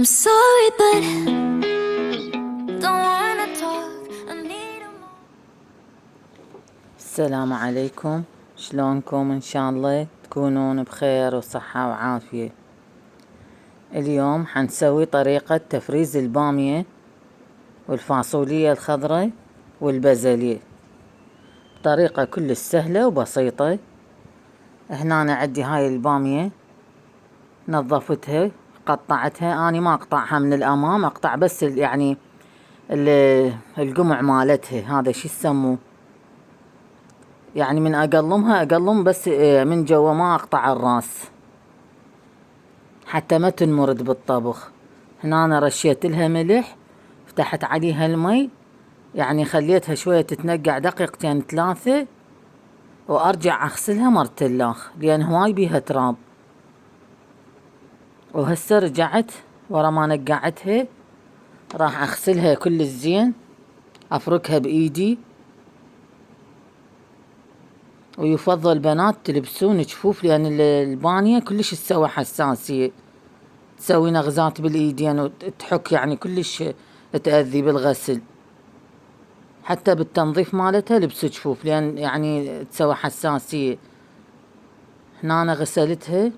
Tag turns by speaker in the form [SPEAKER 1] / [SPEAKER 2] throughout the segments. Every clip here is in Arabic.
[SPEAKER 1] I'm sorry, but don't wanna talk. I need a moment.
[SPEAKER 2] السلام عليكم، شلونكم؟ ان شاء الله تكونون بخير وصحة وعافية. اليوم حنسوي طريقة تفريز البامية والفاصولية الخضراء والبازلية بطريقة كلش سهلة وبسيطة. هنا أنا عندي هاي البامية نظفتها قطعتها، اني ما اقطعها من الامام، اقطع بس يعني القمع مالتها، هذا شو يسموه، يعني من اقلمها اقلم بس من جوا، ما اقطع الراس حتى ما تنمرد بالطبخ. هنا انا رشيت لها ملح، فتحت عليها المي، يعني خليتها شوية تتنقع دقيقتين ثلاثة، وارجع اغسلها مرتلاخ لان هواي بيها تراب. وهسه رجعت ورا ما نقعتها راح اغسلها كل الزين، افركها بايدي. ويفضل بنات تلبسون جفوف لان البانية كلش تسوي حساسية، تسوي نغزات بالايدين وتحك، يعني كلش تأذي بالغسل. حتى بالتنظيف مالتها لبسوا جفوف لان يعني تسوي حساسية. هنا انا غسلتها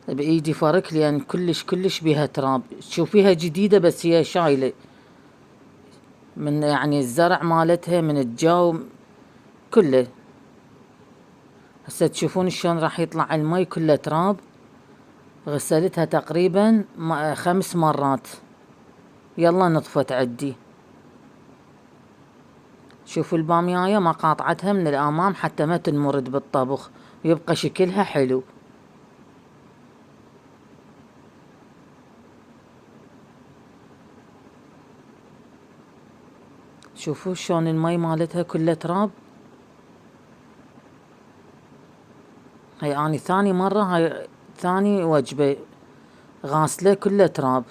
[SPEAKER 2] بايدي فرك لان كلش بيها تراب. تشوفيها جديدة بس هي شايلة من يعني الزرع مالتها من الجو كله. هسه تشوفون شلون راح يطلع المي كله تراب. غسلتها تقريبا 5 مرات، يلا نطفت عدي. شوفوا البامياية ما قاطعتها من الامام حتى ما تنمرد بالطبخ ويبقى شكلها حلو. شوفوا شلون المي مالتها كلها تراب. هاي اني ثاني مرة، هاي ثاني وجبة غاسلة كلها تراب.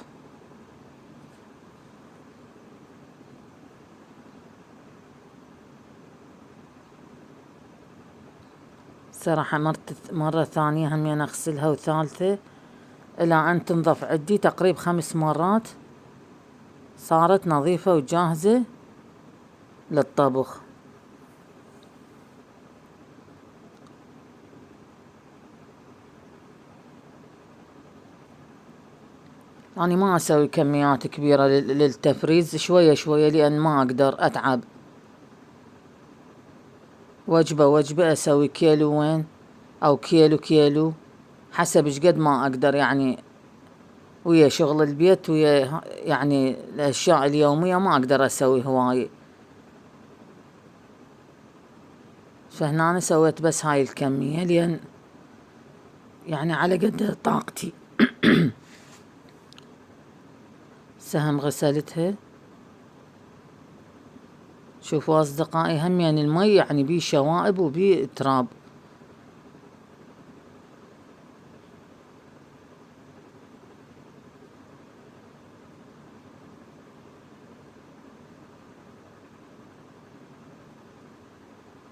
[SPEAKER 2] صراحة مرة ثانية همين اغسلها، وثالثة الى ان تنظف عدي تقريب 5 مرات، صارت نظيفة وجاهزة للطبخ. أنا ما أسوي كميات كبيرة للتفريز، شوية شوية لأن ما أقدر أتعب. وجبة أسوي كيلوين أو كيلو حسب شقد ما أقدر، يعني ويا شغل البيت ويا يعني الأشياء اليومية ما أقدر أسوي هواي. فهنا أنا سويت بس هاي الكمية لأن يعني على قد طاقتي. سهم غسلتها. شوفوا أصدقائي، هم يعني المي يعني بيه شوائب وبيه تراب.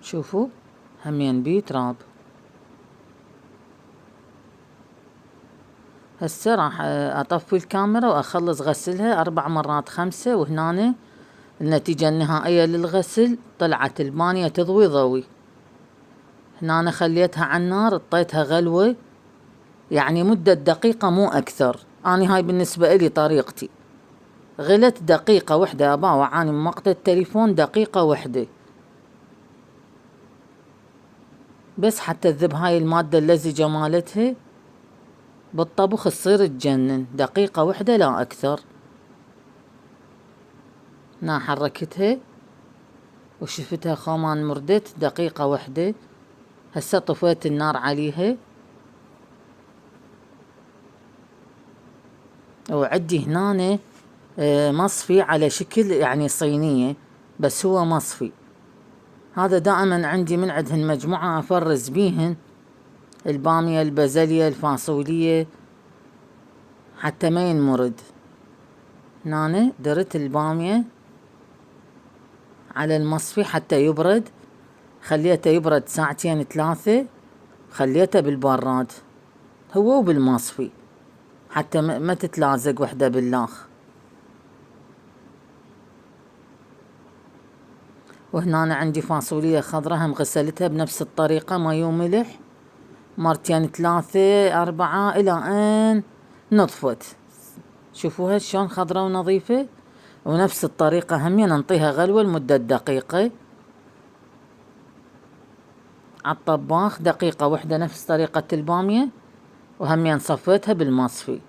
[SPEAKER 2] شوفوا همين بيه تراب. هسه راح اطفي الكاميرا واخلص غسلها 4 مرات 5، وهنا النتيجة النهائية للغسل طلعت البانية تضوي ضوي. هنا أنا خليتها على النار، اطيتها غلوة يعني مدة دقيقة مو أكثر. أنا هاي بالنسبة إلي طريقتي، غلت دقيقة وحدة، أباوع عاني من مقطع التليفون دقيقة وحدة بس حتى تذب هاي المادة اللزجة مالتها بالطبخ تصير تجنن. دقيقة وحدة لا أكثر. هنا حركتها وشفتها خومان مردت دقيقة وحدة. هسه طفيت النار عليها، وعندي هنا مصفي على شكل يعني صينية بس هو مصفي. هذا دائما عندي من عندهن مجموعة افرز بيهن البامية البازلية الفاصولية حتى ما ينمرد. هنا درت البامية على المصفي حتى يبرد، خليته يبرد 2 3 ساعات، خليته بالبراد هو وبالمصفي. حتى ما تتلازق وحدة باللاخ. وهنا أنا عندي فاصوليا خضراء هم غسلتها بنفس الطريقة، ماي وملح، مرتين 3 4 إلى أن نطفت. شوفوها شلون خضراء ونظيفة. ونفس الطريقة همين ننطيها غلوة لمدة دقيقة عالطباخ، دقيقة واحدة نفس طريقة البامية، وهمين صفيتها بالمصفي.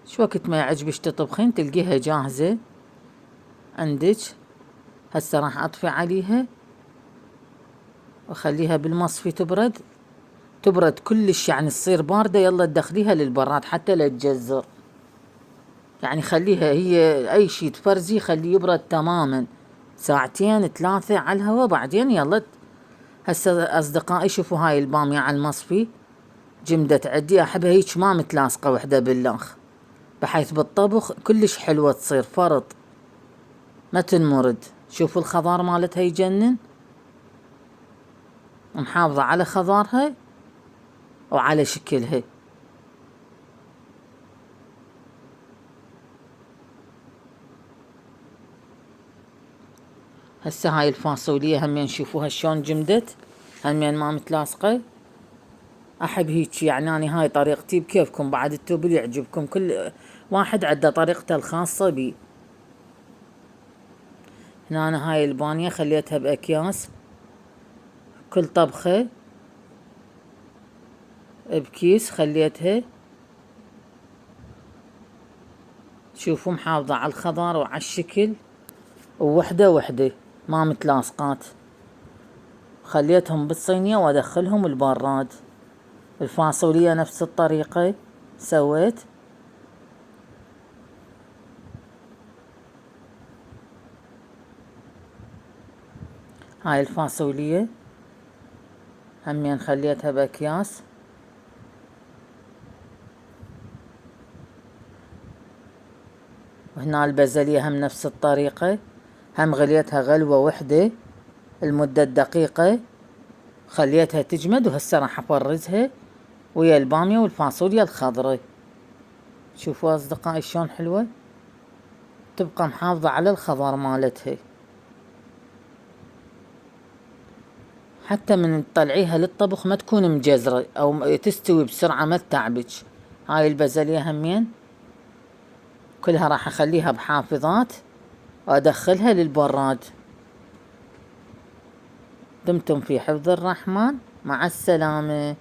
[SPEAKER 2] شو وقت ما يعجبش تطبخين تلقيها جاهزة عندك. هسه راح اطفي عليها واخليها بالمصفي تبرد كلش، يعني تصير باردة، يلا تدخليها للبراد حتى لا تجزر. يعني خليها هي اي شي تفرزي خليه يبرد تماما 2 3 ساعات على الهواء، بعدين يلا. هسه اصدقائي شوفوا هاي البامية على المصفي جمدت عندي، احبها هيك ما متلاصقة وحدة باللاخ، بحيث بالطبخ كلش حلوة تصير فرط ما تنمرد. شوفوا الخضار مالتها يجنن، محافظة على خضارها وعلى شكلها. هسه هاي الفاصوليا همين شوفوها شلون جمدت، همين ما متلاصقة. احب هيك، يعني اني هاي طريقتي، بكيفكم بعد التوب اللي يعجبكم، كل واحد عنده طريقته الخاصة بيه. هنا أنا هاي البانية خليتها بأكياس، كل طبخة بكيس خليتها. شوفوا محافظة على الخضار وعلى الشكل، ووحدة وحدة ما متلاصقات. خليتهم بالصينية وادخلهم البراد. الفاصوليا نفس الطريقة سويت. هاي الفاصوليا همين خليتها بأكياس. وهنا البازلية هم نفس الطريقة، هم غليتها غلوة وحدة لمدة دقيقة، خليتها تجمد. وهسه راح افرزها ويا البامية والفاصوليا الخضراء. شوفوا اصدقائي شلون حلوة، تبقى محافظة على الخضار مالتها، حتى من تطلعيها للطبخ ما تكون مجزرة او تستوي بسرعة ما تتعبك. هاي البازلية همين كلها راح اخليها بحافظات وادخلها للبراد. دمتم في حفظ الرحمن، مع السلامة.